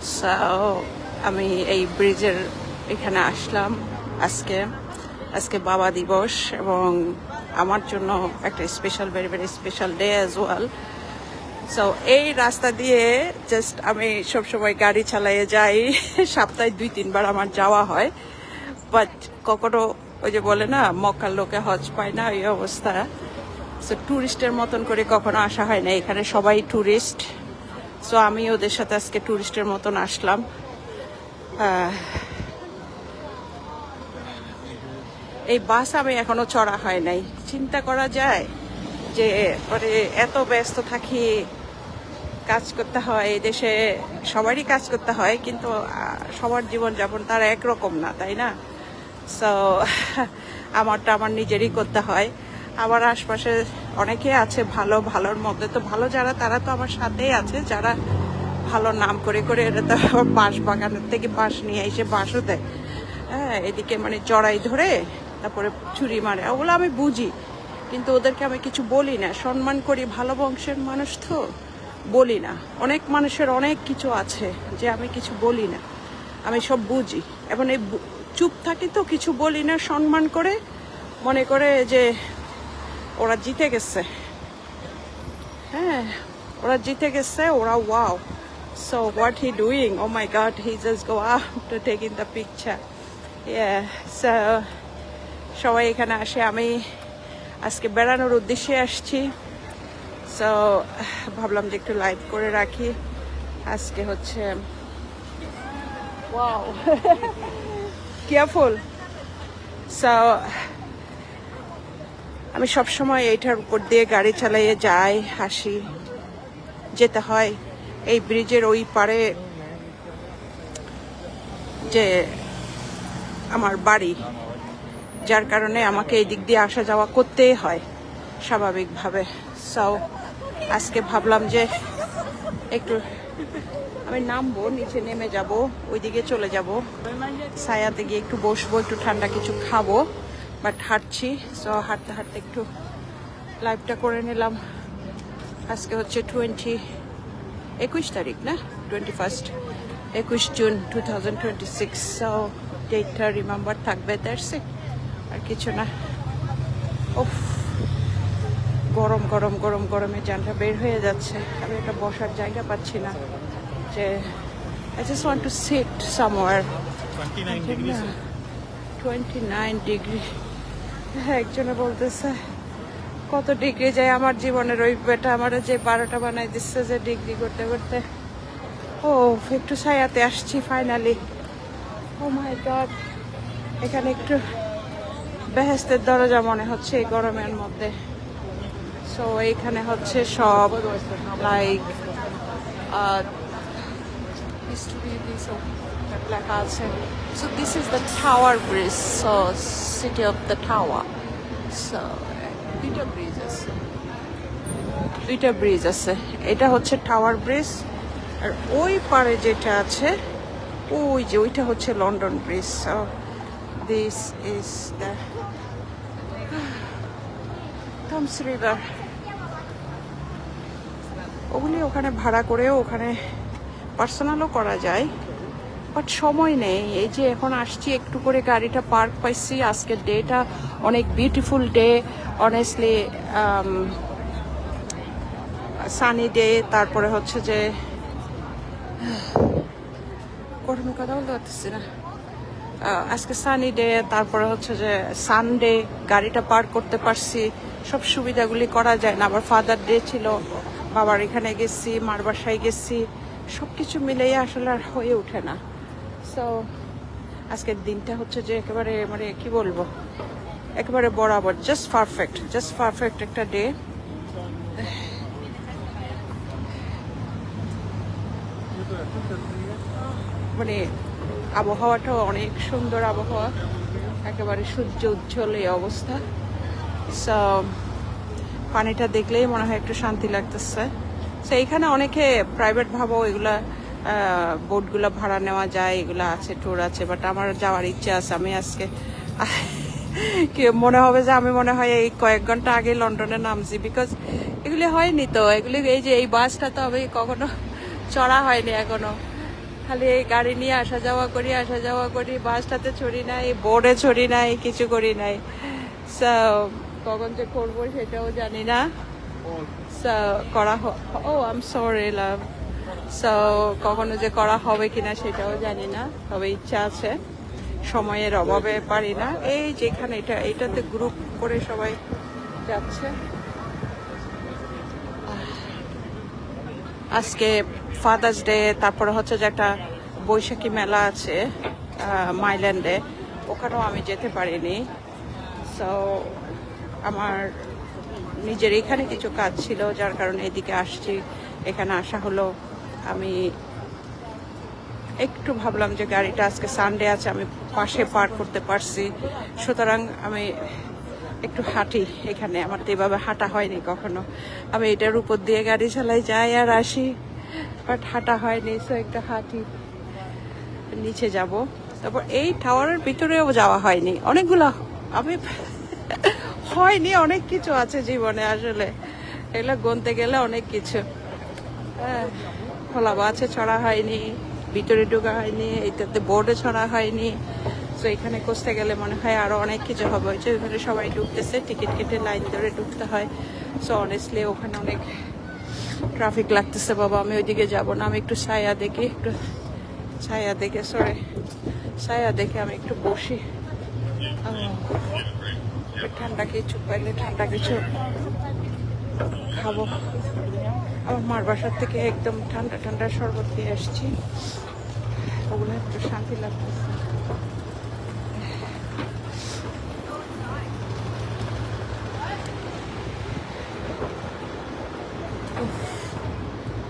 So আমি এই ব্রিজের এখানে আসলাম আজকে আজকে বাবা দিবস এবং আমার জন্য একটা special very very special day as well. So এই রাস্তা দিয়ে জাস্ট আমি সবসময় গাড়ি চালিয়ে যাই, সপ্তাহে 2-3 বার আমার যাওয়া হয়, বাট কখনো ওই যে বলে না মক্কার লোকে হজ পায় না, এই অবস্থা। সো ট্যুরিস্টের মতন করে কখনো আসা হয় না, এখানে সবাই ট্যুরিস্ট। সো আমি ওদের সাথে আজকে ট্যুরিস্টের মতন আসলাম। এই বাস আমি এখনো চড়া হয় নাই। চিন্তা করা যায় যে মানে এত ব্যস্ত থাকি, কাজ করতে হয়, এই দেশে সবারই কাজ করতে হয়, কিন্তু সবার জীবনযাপন তার একরকম না, তাই না? সো আমারটা আমার নিজেরই করতে হয়। আমার আশপাশে অনেকে আছে ভালো, ভালোর মধ্যে তো ভালো যারা, তারা তো আমার সাথেই আছে, যারা ভালো নাম করে করে এটা তো বাঁশ বাগানের থেকে বাঁশ নিয়ে এসে বাঁশও দেয়। হ্যাঁ, এদিকে মানে জড়াই ধরে তারপরে ছুরি মারে, ওগুলো আমি বুঝি, কিন্তু ওদেরকে আমি কিছু বলি না, সম্মান করি, ভালো বংশের মানুষ তো বলি না। অনেক মানুষের অনেক কিছু আছে যে আমি কিছু বলি না, আমি সব বুঝি এবং এই চুপ থাকি তো কিছু বলি না, সম্মান করে মনে করে যে ওরা জিতে গেছে। হ্যাঁ, ওরা জিতে গেছে, ওরা wow. So what he doing? Oh my God, he just go out to taking the picture. Yeah, so সবাই এখানে আসে, আমি আজকে বেড়ানোর উদ্দেশ্যে আসছি। সো ভাবলাম যে একটু লাইভ করে রাখি। আজকে হচ্ছে ওয়াও কেয়ারফুল। সো আমি সবসময় এইটার উপর দিয়ে গাড়ি চালিয়ে যাই, হাসি, যেতে হয়। এই ব্রিজের ওই পারে যে আমার বাড়ি, যার কারণে আমাকে এই দিক দিয়ে আসা যাওয়া করতেই হয় স্বাভাবিকভাবে। সো আজকে ভাবলাম যে একটু আমি নামবো, নিচে নেমে যাব, ওইদিকে চলে যাব, ছায়াতে গিয়ে একটু বসবো, একটু ঠান্ডা কিছু খাবো, বাট হাঁটছি। সো হাঁটতে হাঁটতে একটু লাইভটা করে নিলাম। আজকে হচ্ছে 21 তারিখ না, 21 জুন 2026। সো ডেটটা রিমেম্বার থাকবে, দ্যাটস ইট, আর কিছু না। ওফ, গরম গরম গরম গরমে জানটা বের হয়ে যাচ্ছে। আমি একটা বসার জায়গা পাচ্ছি না, যে I just want to sit somewhere. 29 degrees. 29 degree. হ্যাঁ, একজনে বলতেছে কত ডিগ্রি যায় আমার জীবনের, ওই বেটা আমার যে 12টা বানাই দিচ্ছে যে ডিগ্রি করতে করতে। ও, একটু ছায়াতে আসছি ফাইনালি। ও মাই গড, এখানে একটু বেহেস্তের দরজা মনে হচ্ছে এই গরমের মধ্যে। সো এইখানে হচ্ছে সব লাইক লেখা আছে। So this is the tower bridge, so city of the tower. So দুইটা ব্রিজ আছে, এটা হচ্ছে টাওয়ার ব্রিজ, আর ওই পারে যেটা আছে ওই যে ওইটা হচ্ছে London Bridge. So this is the Thames river. ওগুলি ওখানে ভাড়া করেও ওখানে পার্সোনালও করা যায়, বাট সময় নেই। এই যে এখন আসছি, একটু করে গাড়িটা পার্ক পাইছি। আজকের ডেটা অনেক beautiful day, honestly sunny day. তারপরে হচ্ছে যে গরমে কথা বলতে পারতেছি না, আজকে সানি ডে, তারপরে হচ্ছে যে সানডে, গাড়িটা পার্ক করতে পারছি, সব সুবিধাগুলি করা যায় না। আবার ফাদার ডে ছিল, বাবার এখানে গেছি, মার বাসায় গেছি, সব কিছু মিলেই আসলে আর হয়ে ওঠে না। সো আজকের দিনটা হচ্ছে যে একেবারে মানে কি বলবো, একেবারে বরাবর, জাস্ট পারফেক্ট একটা ডে। মানে আবহাওয়াটাও অনেক সুন্দর আবহাওয়া, একেবারে সূর্য উজ্জ্বল এই অবস্থা। সো পানিটা দেখলেই মনে হয় একটু শান্তি লাগতেছে। সো এইখানে অনেকে প্রাইভেট ভাবো এগুলা বোটগুলো ভাড়া নেওয়া যায়, এগুলো আছে, ট্যুর আছে, বাট আমার যাওয়ার ইচ্ছা আছে। আমি আজকে কি মনে হবে যে আমি মনে হয় এই কয়েক ঘন্টা আগে লন্ডনে নামছি, বিকজ এগুলি হয়নি তো, এগুলি এই যে এই বাসটা তো আমি কখনো চড়া হয়নি এখনো। খালি এই গাড়ি নিয়ে আসা যাওয়া করি, বাসটাতে ছড়ি নাই, বোর্ডে ছড়ি নাই, কিছু করি নাই। সো কখন যে করবো সেটাও জানি না। সো করা ও I am sorry love. So কখনো যে করা হবে কিনা সেটাও জানি না, তবে ইচ্ছা আছে, সময়ের অভাবে পারি না। এই যেখানে এটাতে গ্রুপ করে সবাই যাচ্ছে। আজকে ফাদার্স ডে, তারপরে হচ্ছে যে একটা বৈশাখী মেলা আছে মাইল্যান্ডে, ওখানেও আমি যেতে পারিনি। সো আমার নিজের এখানে কিছু কাজ ছিল, যার কারণে এদিকে আসছি। এখানে আসা হলো, আমি একটু ভাবলাম যে গাড়িটা আজকে সানডে আছে, আমি পাশে পার্ক করতে পারছি, সুতরাং আমি একটু হাঁটি। এখানে আমার তো এভাবে হাঁটা হয়নি কখনো, আমি এটার উপর দিয়ে গাড়ি চালাই, যাই আর আসি, বাট হাঁটা হয়নি। সো একটু হাঁটি, নিচে যাব। তারপর এই টাওয়ারের ভিতরেও যাওয়া হয়নি, অনেকগুলো আমি হয়নি, অনেক কিছু আছে জীবনে আসলে, এগুলো গুনতে গেলে অনেক কিছু। হ্যাঁ, খোলা আছে, ছড়া হয়নি, ভিতরে ঢোকা হয়নি, এইটাতে বোর্ডে ছড়া হয়নি। তো এখানে খুঁজতে গেলে মনে হয় আরো অনেক কিছু হবে। ওই যে ওখানে সবাই ঢুকতেছে, টিকিট কেটে লাইন ধরে ঢুকতে হয়। সো অনেস্টলি ওখানে অনেক ট্রাফিক লাগতেছে বাবা, আমি ওইদিকে যাবো না। আমি একটু ছায়া দেখে ছায়া দেখে আমি একটু বসি। ঠান্ডা কিছু পাইলে ঠান্ডা কিছু খাবো। আমার মার বাসার থেকে একদম ঠান্ডা ঠান্ডা শরবত দিয়ে আসছি, ওগুলো একটু শান্তি লাগতেছে।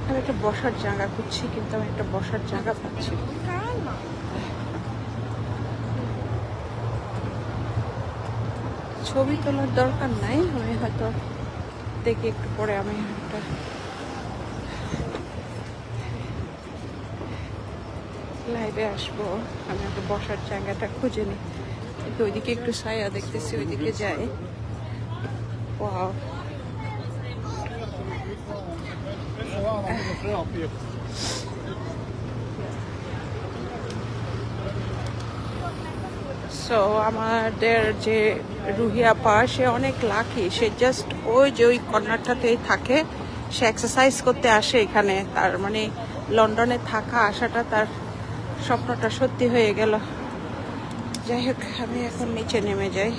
আমি একটা বসার জায়গা খুঁজছি, কিন্তু আমি একটা বসার জায়গা পাচ্ছি না। ছবি তোলার দরকার নাই, আমি হয়তো দেখি একটু পরে আমি একটা লাইভে আসবো। আমি একটা বসার জায়গাটা খুঁজে নিই, কিন্তু ওইদিকে একটু ছায়া দেখতেছি, ওইদিকে যাই। ওয়াও, সো আমাদের যে রুহি আপা, সে অনেক লাকি, সে জাস্ট ওই কর্নারটাতেই থাকে, সে এক্সারসাইজ করতে আসে এখানে। তার মানে লন্ডনে থাকা আসাটা তার স্বপ্নটা সত্যি হয়ে গেল। যাই হোক, আমি এখন নিচে নেমে যাই।